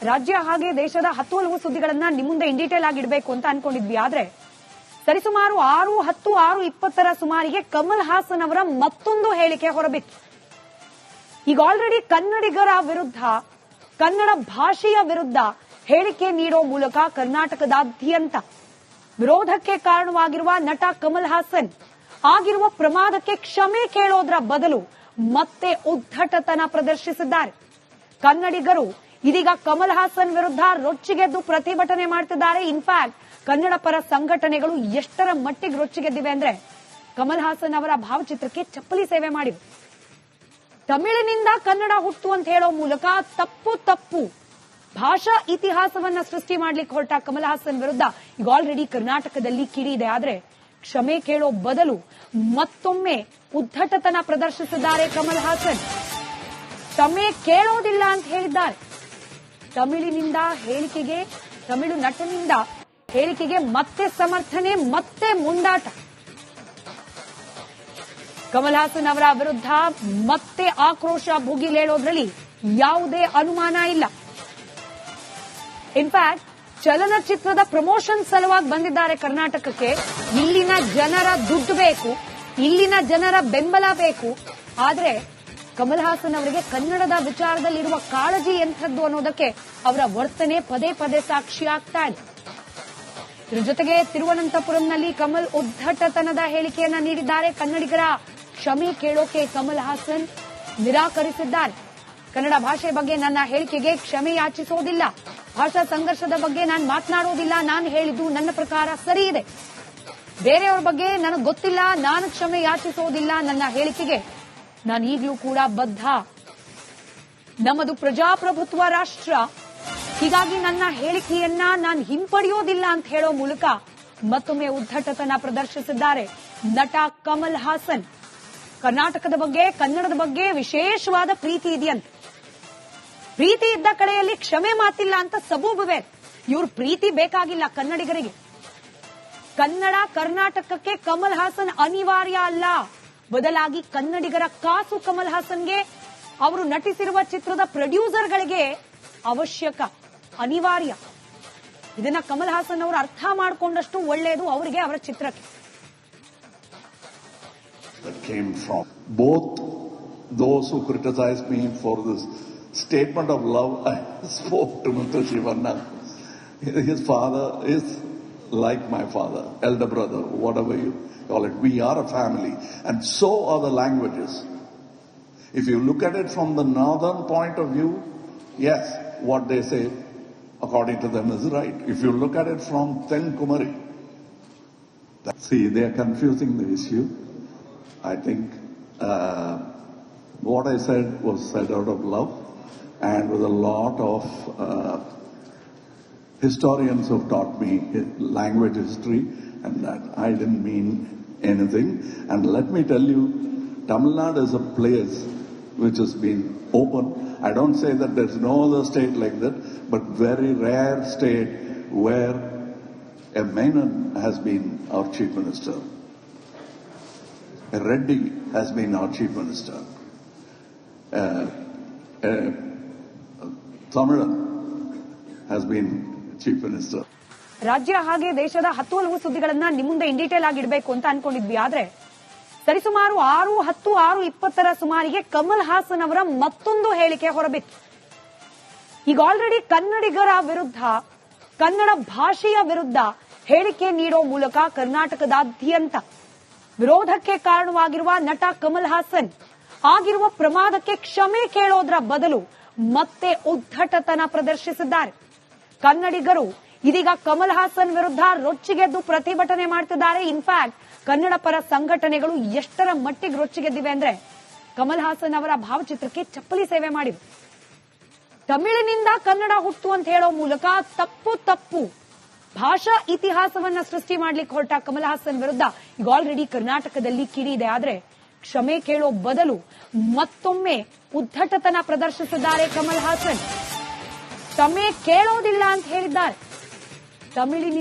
ರಾಜ್ಯ ಹಾಗೆ ದೇಶದ 10 ಹಲವು ಸುದ್ದಿಗಳನ್ನ ನಿಮ್ಮ ಮುಂದೆ ಇನ್ ಡೀಟೇಲ್ ಆಗಿ ಇಡಬೇಕು ಅಂತ ಅನ್ಕೊಂಡಿದ್ವಿ. ಆದ್ರೆ ಸರಿಸುಮಾರು 6:10-6:20 ಸುಮಾರಿಗೆ ಕಮಲ್ ಹಾಸನ್ ಅವರ ಮತ್ತೊಂದು ಹೇಳಿಕೆ ಹೊರಬಿತ್ತು. ಈಗ ಆಲ್ರೆಡಿ ಕನ್ನಡಿಗರ ವಿರುದ್ಧ, ಕನ್ನಡ ಭಾಷೆಯ ವಿರುದ್ಧ ಹೇಳಿಕೆ ನೀಡೋ ಮೂಲಕ ಕರ್ನಾಟಕದಾದ್ಯಂತ ವಿರೋಧಕ್ಕೆ ಕಾರಣವಾಗಿರುವ ನಟ ಕಮಲ್ ಹಾಸನ್ ಆಗಿರುವ ಪ್ರಮಾದಕ್ಕೆ ಕ್ಷಮೆ ಕೇಳೋದ್ರ ಬದಲು ಮತ್ತೆ ಉದ್ದಟತನ ಪ್ರದರ್ಶಿಸಿದ್ದಾರೆ. ಕನ್ನಡಿಗರು ಇದೀಗ ಕಮಲ್ ಹಾಸನ್ ವಿರುದ್ಧ ರೊಚ್ಚಿಗೆದ್ದು ಪ್ರತಿಭಟನೆ ಮಾಡ್ತಿದ್ದಾರೆ. ಇನ್ಫ್ಯಾಕ್ಟ್ ಕನ್ನಡ ಪರ ಸಂಘಟನೆಗಳು ಎಷ್ಟರ ಮಟ್ಟಿಗೆ ರೊಚ್ಚಿಗೆದ್ದಿವೆ ಅಂದ್ರೆ ಕಮಲ್ ಹಾಸನ್ ಅವರ ಭಾವಚಿತ್ರಕ್ಕೆ ಚಪ್ಪಲಿ ಸೇವೆ ಮಾಡಿವೆ. ತಮಿಳಿನಿಂದ ಕನ್ನಡ ಹುಟ್ಟು ಅಂತ ಹೇಳೋ ಮೂಲಕ ತಪ್ಪು ಭಾಷಾ ಇತಿಹಾಸವನ್ನ ಸೃಷ್ಟಿ ಮಾಡ್ಲಿಕ್ಕೆ ಹೊರಟ ಕಮಲ್ ಹಾಸನ್ ವಿರುದ್ಧ ಈಗ ಆಲ್ರೆಡಿ ಕರ್ನಾಟಕದಲ್ಲಿ ಕಿಡಿ ಇದೆ. ಆದ್ರೆ ಕ್ಷಮೆ ಕೇಳೋ ಬದಲು ಮತ್ತೊಮ್ಮೆ ಉದ್ದಟತನ ಪ್ರದರ್ಶಿಸಿದ್ದಾರೆ ಕಮಲ್ ಹಾಸನ್. ಕ್ಷಮೆ ಕೇಳೋದಿಲ್ಲ ಅಂತ ಹೇಳಿದ್ದಾರೆ. ತಮಿಳು ನಟನಿಂದ ಹೇಳಿಕೆಗೆ ಮತ್ತೆ ಸಮರ್ಥನೆ, ಮತ್ತೆ ಮುಂದಾಟ. ಕಮಲ್ ಹಾಸನ್ ಅವರ ವಿರುದ್ಧ ಮತ್ತೆ ಆಕ್ರೋಶ ಭುಗಿಲೇಳೋದ್ರಲ್ಲಿ ಯಾವುದೇ ಅನುಮಾನ ಇಲ್ಲ. ಇನ್ಫ್ಯಾಕ್ಟ್ ಚಲನಚಿತ್ರದ ಪ್ರಮೋಷನ್ ಸಲುವಾಗಿ ಬಂದಿದ್ದಾರೆ ಕರ್ನಾಟಕಕ್ಕೆ. ಇಲ್ಲಿನ ಜನರ ದುಡ್ಡು ಬೇಕು, ಇಲ್ಲಿನ ಜನರ ಬೆಂಬಲ ಬೇಕು. ಆದ್ರೆ ಕಮಲ್ ಹಾಸನ್ ಅವರಿಗೆ ಕನ್ನಡದ ವಿಚಾರದಲ್ಲಿರುವ ಕಾಳಜಿ ಎಂಥದ್ದು ಅನ್ನೋದಕ್ಕೆ ಅವರ ವರ್ತನೆ ಪದೇ ಪದೇ ಸಾಕ್ಷಿ ಆಗ್ತಾ ಇದೆ. ಇದ್ರ ಜೊತೆಗೆ ತಿರುವನಂತಪುರಂನಲ್ಲಿ ಕಮಲ್ ಉದ್ದಟತನದ ಹೇಳಿಕೆಯನ್ನ ನೀಡಿದ್ದಾರೆ. ಕನ್ನಡಿಗರ ಕ್ಷಮೆ ಕೇಳೋಕೆ ಕಮಲ್ ಹಾಸನ್ ನಿರಾಕರಿಸಿದ್ದಾರೆ. ಕನ್ನಡ ಭಾಷೆ ಬಗ್ಗೆ ನನ್ನ ಹೇಳಿಕೆಗೆ ಕ್ಷಮೆ ಯಾಚಿಸೋದಿಲ್ಲ, ಭಾಷಾ ಸಂಘರ್ಷದ ಬಗ್ಗೆ ನಾನು ಮಾತನಾಡೋದಿಲ್ಲ, ನಾನು ಹೇಳಿದ್ದು ನನ್ನ ಪ್ರಕಾರ ಸರಿ ಇದೆ, ಬೇರೆಯವ್ರ ಬಗ್ಗೆ ನನಗೆ ಗೊತ್ತಿಲ್ಲ, ನಾನು ಕ್ಷಮೆ ಯಾಚಿಸೋದಿಲ್ಲ, ನನ್ನ ಹೇಳಿಕೆಗೆ ನಾನು ಈಗಲೂ ಕೂಡ ಬದ್ಧ. ನಮ್ಮದು ಪ್ರಜಾಪ್ರಭುತ್ವ ರಾಷ್ಟ್ರ, ಹೀಗಾಗಿ ನನ್ನ ಹೇಳಿಕೆಯನ್ನ ನಾನು ಹಿಂಪಡೆಯೋದಿಲ್ಲ ಅಂತ ಹೇಳೋ ಮೂಲಕ ಮತ್ತೊಮ್ಮೆ ಉದ್ದಟತನ ಪ್ರದರ್ಶಿಸಿದ್ದಾರೆ ನಟ ಕಮಲ್ ಹಾಸನ್. ಕರ್ನಾಟಕದ ಬಗ್ಗೆ, ಕನ್ನಡದ ಬಗ್ಗೆ ವಿಶೇಷವಾದ ಪ್ರೀತಿ ಇದೆಯಂತೆ. ಪ್ರೀತಿ ಇದ್ದ ಕಡೆಯಲ್ಲಿ ಕ್ಷಮೆ ಮಾತಿಲ್ಲ ಅಂತ ಸಬೂಬುವೆ. ಇವ್ರ ಪ್ರೀತಿ ಬೇಕಾಗಿಲ್ಲ ಕನ್ನಡಿಗರಿಗೆ. ಕನ್ನಡ ಕರ್ನಾಟಕಕ್ಕೆ ಕಮಲ್ ಹಾಸನ್ ಅನಿವಾರ್ಯ ಅಲ್ಲ, ಬದಲಾಗಿ ಕನ್ನಡಿಗರ ಕಾಸು ಕಮಲ್ ಹಾಸನ್ಗೆ, ಅವರು ನಟಿಸಿರುವ ಚಿತ್ರದ ಪ್ರೊಡ್ಯೂಸರ್ಗಳಿಗೆ ಅವಶ್ಯಕ, ಅನಿವಾರ್ಯ. ಇದನ್ನ ಕಮಲ್ ಹಾಸನ್ ಅವರು ಅರ್ಥ ಮಾಡಿಕೊಂಡಷ್ಟು ಒಳ್ಳೆಯದು ಅವರಿಗೆ, ಅವರ ಚಿತ್ರಕ್ಕೆ. That came from both those who criticized me for this statement of love. I spoke to Mr. Shivanna. His father is like my father, elder brother, whatever you call it. We are a family, and so are the languages. If you look at it from the northern point of view, yes, what they say according to them is right. If you look at it from Tenkumari, see, they are confusing the issue. I think what I said was said out of love and with a lot of historians who have taught me language history, and that I didn't mean anything. And let me tell you, Tamil Nadu is a place which has been open. I don't say that there's no other state like that, but very rare state where a Menon has been our chief minister. A Reddy has been our chief minister. Tamilan has been chief minister. ರಾಜ್ಯ ಹಾಗೆ ದೇಶದ 10 ಹಲವು ಸುದ್ದಿಗಳನ್ನ ನಿಮ್ಮ ಮುಂದೆ in detail ಆಗಿ ಇಡಬೇಕು ಅಂತ ಅನ್ಕೊಂಡಿದ್ವಿ. ಆದ್ರೆ ಸರಿಸುಮಾರು 6:10-6:20 ಸುಮಾರಿಗೆ ಕಮಲ್ ಹಾಸನ್ ಅವರ ಮತ್ತೊಂದು ಹೇಳಿಕೆ ಹೊರಬಿತ್ತು. ಈಗ ಆಲ್ರೆಡಿ ಕನ್ನಡಿಗರ ವಿರುದ್ಧ, ಕನ್ನಡ ಭಾಷೆಯ ವಿರುದ್ಧ ಹೇಳಿಕೆ ನೀಡೋ ಮೂಲಕ ಕರ್ನಾಟಕದಾದ್ಯಂತ ವಿರೋಧಕ್ಕೆ ಕಾರಣವಾಗಿರುವ ನಟ ಕಮಲ್ ಹಾಸನ್ ಆಗಿರುವ ಪ್ರಮಾದಕ್ಕೆ ಕ್ಷಮೆ ಕೇಳೋದ್ರ ಬದಲು ಮತ್ತೆ ಉದ್ದಟತನ ಪ್ರದರ್ಶಿಸಿದ್ದಾರೆ. ಕನ್ನಡಿಗರು ಇದೀಗ ಕಮಲ್ ಹಾಸನ್ ವಿರುದ್ಧ ರೊಚ್ಚಿಗೆದ್ದು ಪ್ರತಿಭಟನೆ ಮಾಡ್ತಿದ್ದಾರೆ. ಇನ್ಫ್ಯಾಕ್ಟ್ ಕನ್ನಡ ಪರ ಸಂಘಟನೆಗಳು ಎಷ್ಟರ ಮಟ್ಟಿಗೆ ರೊಚ್ಚಿಗೆದ್ದಿವೆ ಅಂದ್ರೆ ಕಮಲ್ ಹಾಸನ್ ಅವರ ಭಾವಚಿತ್ರಕ್ಕೆ ಚಪ್ಪಲಿ ಸೇವೆ ಮಾಡಿವೆ. ತಮಿಳಿನಿಂದ ಕನ್ನಡ ಹುಟ್ಟು ಅಂತ ಹೇಳೋ ಮೂಲಕ ತಪ್ಪು ಭಾಷಾ ಇತಿಹಾಸವನ್ನ ಸೃಷ್ಟಿ ಮಾಡ್ಲಿಕ್ಕೆ ಹೊರಟ ಕಮಲ್ ಹಾಸನ್ ವಿರುದ್ಧ ಈಗ ಆಲ್ರೆಡಿ ಕರ್ನಾಟಕದಲ್ಲಿ ಕಿಡಿ ಇದೆ. ಆದ್ರೆ ಕ್ಷಮೆ ಕೇಳೋ ಬದಲು ಮತ್ತೊಮ್ಮೆ ಉದ್ದಟತನ ಪ್ರದರ್ಶಿಸಿದ್ದಾರೆ ಕಮಲ್ ಹಾಸನ್. ಕ್ಷಮೆ ಕೇಳೋದಿಲ್ಲ ಅಂತ ಹೇಳಿದ್ದಾರೆ.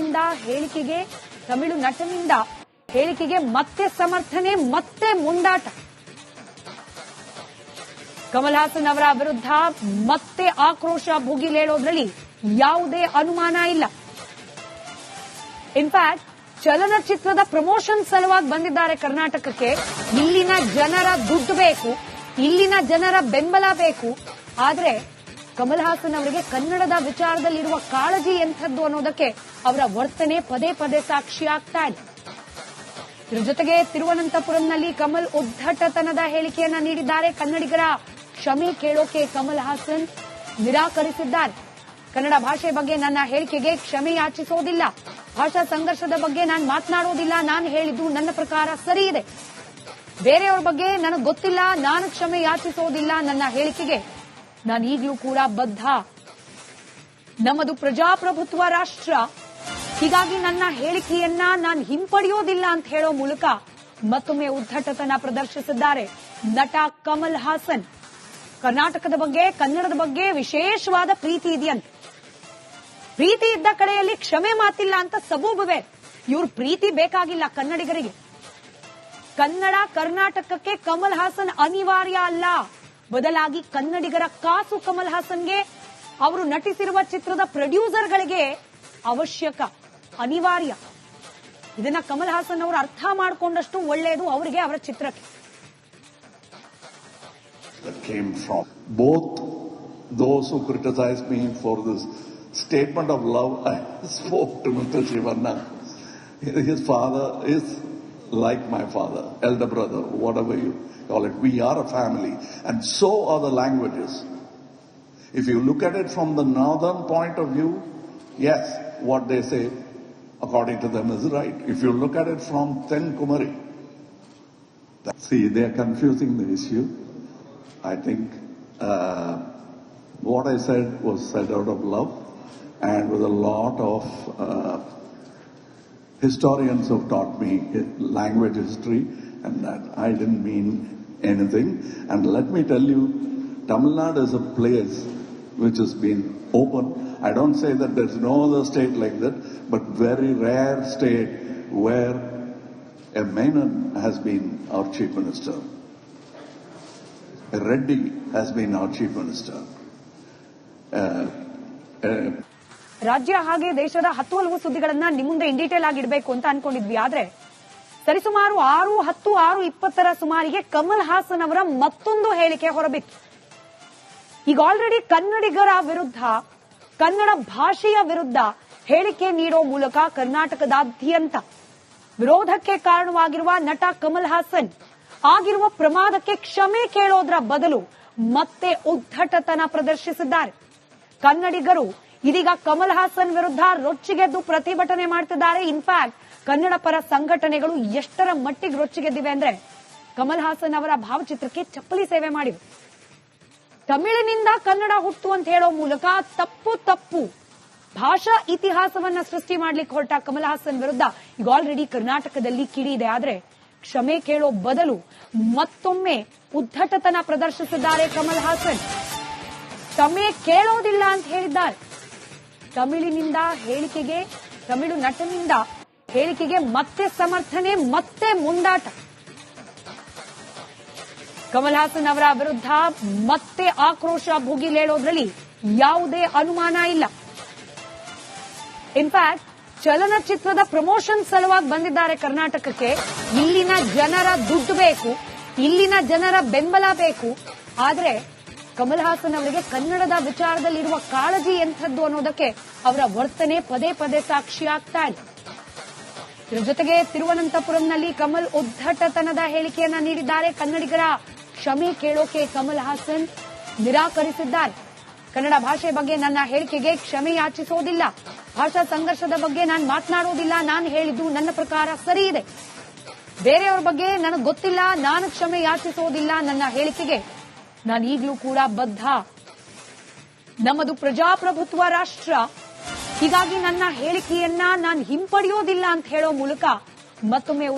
ತಮಿಳು ನಟನಿಂದ ಹೇಳಿಕೆಗೆ ಮತ್ತೆ ಸಮರ್ಥನೆ, ಮತ್ತೆ ಮುಂದಾಟ. ಕಮಲ್ ಹಾಸನ್ ಅವರ ವಿರುದ್ಧ ಮತ್ತೆ ಆಕ್ರೋಶ ಭುಗಿಲೇಳೋದ್ರಲ್ಲಿ ಯಾವುದೇ ಅನುಮಾನ ಇಲ್ಲ. ಇನ್ಫ್ಯಾಕ್ಟ್ ಚಲನಚಿತ್ರದ ಪ್ರಮೋಷನ್ ಸಲುವಾಗಿ ಬಂದಿದ್ದಾರೆ ಕರ್ನಾಟಕಕ್ಕೆ. ಇಲ್ಲಿನ ಜನರ ದುಡ್ಡು ಬೇಕು, ಇಲ್ಲಿನ ಜನರ ಬೆಂಬಲ ಬೇಕು. ಆದ್ರೆ ಕಮಲ್ ಹಾಸನ್ ಅವರಿಗೆ ಕನ್ನಡದ ವಿಚಾರದಲ್ಲಿರುವ ಕಾಳಜಿ ಎಂಥದ್ದು ಅನ್ನೋದಕ್ಕೆ ಅವರ ವರ್ತನೆ ಪದೇ ಪದೇ ಸಾಕ್ಷಿಯಾಗ್ತಾ ಇದೆ. ಇದರ ಜೊತೆಗೆ ತಿರುವನಂತಪುರಂನಲ್ಲಿ ಕಮಲ್ ಉದ್ದಟತನದ ಹೇಳಿಕೆಯನ್ನ ನೀಡಿದ್ದಾರೆ. ಕನ್ನಡಿಗರ ಕ್ಷಮೆ ಕೇಳೋಕೆ ಕಮಲ್ ಹಾಸನ್ ನಿರಾಕರಿಸಿದ್ದಾರೆ. ಕನ್ನಡ ಭಾಷೆ ಬಗ್ಗೆ ನನ್ನ ಹೇಳಿಕೆಗೆ ಕ್ಷಮೆ ಯಾಚಿಸೋದಿಲ್ಲ, ಭಾಷಾ ಸಂಘರ್ಷದ ಬಗ್ಗೆ ನಾನು ಮಾತನಾಡೋದಿಲ್ಲ, ನಾನು ಹೇಳಿದ್ದು ನನ್ನ ಪ್ರಕಾರ ಸರಿ ಇದೆ. ಬೇರೆಯವ್ರ ಬಗ್ಗೆ ನನಗೆ ಗೊತ್ತಿಲ್ಲ, ನಾನು ಕ್ಷಮೆ ಯಾಚಿಸೋದಿಲ್ಲ. ನನ್ನ ಹೇಳಿಕೆಗೆ ನಾನು ಈಗಲೂ ಕೂಡ ಬದ್ಧ. ನಮ್ಮದು ಪ್ರಜಾಪ್ರಭುತ್ವ ರಾಷ್ಟ್ರ, ಹೀಗಾಗಿ ನನ್ನ ಹೇಳಿಕೆಯನ್ನ ನಾನು ಹಿಂಪಡೆಯೋದಿಲ್ಲ ಅಂತ ಹೇಳೋ ಮೂಲಕ ಮತ್ತೊಮ್ಮೆ ಉದ್ದಟತನ ಪ್ರದರ್ಶಿಸಿದ್ದಾರೆ ನಟ ಕಮಲ್ ಹಾಸನ್. ಕರ್ನಾಟಕದ ಬಗ್ಗೆ, ಕನ್ನಡದ ಬಗ್ಗೆ ವಿಶೇಷವಾದ ಪ್ರೀತಿ ಇದೆಯಂತೆ. ಪ್ರೀತಿ ಇದ್ದ ಕಡೆಯಲ್ಲಿ ಕ್ಷಮೆ ಮಾತಿಲ್ಲ ಅಂತ ಸಬೂಬುವೆ. ಇವ್ರ ಪ್ರೀತಿ ಬೇಕಾಗಿಲ್ಲ ಕನ್ನಡಿಗರಿಗೆ. ಕನ್ನಡ ಕರ್ನಾಟಕಕ್ಕೆ ಕಮಲ್ ಹಾಸನ್ ಅನಿವಾರ್ಯ ಅಲ್ಲ, ಬದಲಾಗಿ ಕನ್ನಡಿಗರ ಕಾಸು ಕಮಲ್ ಹಾಸನ್ಗೆ, ಅವರು ನಟಿಸಿರುವ ಚಿತ್ರದ ಪ್ರೊಡ್ಯೂಸರ್ಗಳಿಗೆ ಅವಶ್ಯಕ, ಅನಿವಾರ್ಯ. ಇದನ್ನ ಕಮಲ್ ಹಾಸನ್ ಅವರು ಅರ್ಥ ಮಾಡಿಕೊಂಡಷ್ಟು ಒಳ್ಳೆಯದು ಅವರಿಗೆ, ಅವರ ಚಿತ್ರಕ್ಕೆ. That came from both those who criticized me for this statement of love I spoke to Mr. Shivanna. His father is like my father, elder brother, whatever you call it. We are a family, and so are the languages. If you look at it from the northern point of view, yes, what they say according to them is right. If you look at it from Tenkumari, see, they are confusing the issue. I think what I said was said out of love, and with a lot of historians have taught me language history, and that I didn't mean anything. And let me tell you, Tamil Nadu is a place which has been open. I don't say that there's no other state like that, but very rare state where a Menon has been our chief minister. Reddy has been our chief minister. ರಾಜ್ಯ ಹಾಗೆ ದೇಶದ 10 ಹಲವು ಸುದ್ದಿಗಳನ್ನ ನಿಮ್ಮ ಮುಂದೆ in detail ಆಗಿ ಇಡಬೇಕು ಅಂತ ಅನ್ಕೊಂಡಿದ್ವಿ. ಆದ್ರೆ ಸರಿಸುಮಾರು 6:10-6:20 ಸುಮಾರಿಗೆ ಕಮಲ್ ಹಾಸನ್ ಅವರ ಮತ್ತೊಂದು ಹೇಳಿಕೆ ಹೊರಬಿತ್ತು. ಈಗ ಆಲ್ರೆಡಿ ಕನ್ನಡಿಗರ ವಿರುದ್ಧ, ಕನ್ನಡ ಭಾಷೆಯ ವಿರುದ್ಧ ಹೇಳಿಕೆ ನೀಡೋ ಮೂಲಕ ಕರ್ನಾಟಕದಾದ್ಯಂತ ವಿರೋಧಕ್ಕೆ ಕಾರಣವಾಗಿರುವ ನಟ ಕಮಲ್ ಹಾಸನ್ ಆಗಿರುವ ಪ್ರಮಾದಕ್ಕೆ ಕ್ಷಮೆ ಕೇಳೋದ್ರ ಬದಲು ಮತ್ತೆ ಉದ್ದಟತನ ಪ್ರದರ್ಶಿಸಿದ್ದಾರೆ. ಕನ್ನಡಿಗರು ಇದೀಗ ಕಮಲ್ ಹಾಸನ್ ವಿರುದ್ಧ ರೊಚ್ಚಿಗೆದ್ದು ಪ್ರತಿಭಟನೆ ಮಾಡ್ತಿದ್ದಾರೆ. ಇನ್ಫ್ಯಾಕ್ಟ್ ಕನ್ನಡ ಪರ ಸಂಘಟನೆಗಳು ಎಷ್ಟರ ಮಟ್ಟಿಗೆ ರೊಚ್ಚಿಗೆದ್ದಿವೆ ಅಂದ್ರೆ ಕಮಲ್ ಹಾಸನ್ ಅವರ ಭಾವಚಿತ್ರಕ್ಕೆ ಚಪ್ಪಲಿ ಸೇವೆ ಮಾಡಿವೆ. ತಮಿಳಿನಿಂದ ಕನ್ನಡ ಹುಟ್ಟು ಅಂತ ಹೇಳೋ ಮೂಲಕ ತಪ್ಪು ಭಾಷಾ ಇತಿಹಾಸವನ್ನ ಸೃಷ್ಟಿ ಮಾಡ್ಲಿಕ್ಕೆ ಹೊರಟ ಕಮಲ್ ಹಾಸನ್ ವಿರುದ್ಧ ಈಗ ಆಲ್ರೆಡಿ ಕರ್ನಾಟಕದಲ್ಲಿ ಕಿಡಿ ಇದೆ. ಆದ್ರೆ ಕ್ಷಮೆ ಕೇಳೋ ಬದಲು ಮತ್ತೊಮ್ಮೆ ಉದ್ದಟತನ ಪ್ರದರ್ಶಿಸಿದ್ದಾರೆ ಕಮಲ್ ಹಾಸನ್. ಕ್ಷಮೆ ಕೇಳೋದಿಲ್ಲ ಅಂತ ಹೇಳಿದ್ದಾರೆ. ತಮಿಳು ನಟನಿಂದ ಹೇಳಿಕೆಗೆ ಮತ್ತೆ ಸಮರ್ಥನೆ, ಮತ್ತೆ ಮುಂದಾಟ. ಕಮಲ್ ಹಾಸನ್ ಅವರ ವಿರುದ್ಧ ಮತ್ತೆ ಆಕ್ರೋಶ ಭುಗಿಲೇಳೋದ್ರಲ್ಲಿ ಯಾವುದೇ ಅನುಮಾನ ಇಲ್ಲ. ಇನ್ಫ್ಯಾಕ್ಟ್ ಚಲನಚಿತ್ರದ ಪ್ರಮೋಷನ್ ಸಲುವಾಗಿ ಬಂದಿದ್ದಾರೆ ಕರ್ನಾಟಕಕ್ಕೆ. ಇಲ್ಲಿನ ಜನರ ದುಡ್ಡು ಬೇಕು, ಇಲ್ಲಿನ ಜನರ ಬೆಂಬಲ ಬೇಕು. ಆದ್ರೆ ಕಮಲ್ ಹಾಸನ್ ಅವರಿಗೆ ಕನ್ನಡದ ವಿಚಾರದಲ್ಲಿರುವ ಕಾಳಜಿ ಎಂಥದ್ದು ಅನ್ನೋದಕ್ಕೆ ಅವರ ವರ್ತನೆ ಪದೇ ಪದೇ ಸಾಕ್ಷಿಯಾಗ್ತಾ ಇದೆ. ಇದರ ಜೊತೆಗೆ ತಿರುವನಂತಪುರಂನಲ್ಲಿ ಕಮಲ್ ಉದ್ದಟತನದ ಹೇಳಿಕೆಯನ್ನ ನೀಡಿದ್ದಾರೆ. ಕನ್ನಡಿಗರ ಕ್ಷಮೆ ಕೇಳೋಕೆ ಕಮಲ್ ಹಾಸನ್ ನಿರಾಕರಿಸಿದ್ದಾರೆ. ಕನ್ನಡ ಭಾಷೆ ಬಗ್ಗೆ ನನ್ನ ಹೇಳಿಕೆಗೆ ಕ್ಷಮೆ ಯಾಚಿಸೋದಿಲ್ಲ, ಭಾಷಾ ಸಂಘರ್ಷದ ಬಗ್ಗೆ ನಾನು ಮಾತನಾಡೋದಿಲ್ಲ, ನಾನು ಹೇಳಿದ್ದು ನನ್ನ ಪ್ರಕಾರ ಸರಿ ಇದೆ. ಬೇರೆಯವ್ರ ಬಗ್ಗೆ ನನಗೆ ಗೊತ್ತಿಲ್ಲ, ನಾನು ಕ್ಷಮೆ ಯಾಚಿಸೋದಿಲ್ಲ. ನನ್ನ ಹೇಳಿಕೆಗೆ ನಾನು ಈಗಲೂ ಕೂಡ ಬದ್ಧ. ನಮ್ಮದು ಪ್ರಜಾಪ್ರಭುತ್ವ ರಾಷ್ಟ್ರ, ಹೀಗಾಗಿ ನನ್ನ ಹೇಳಿಕೆಯನ್ನ ನಾನು ಹಿಂಪಡೆಯೋದಿಲ್ಲ ಅಂತ ಹೇಳೋ ಮೂಲಕ ಮತ್ತೊಮ್ಮೆ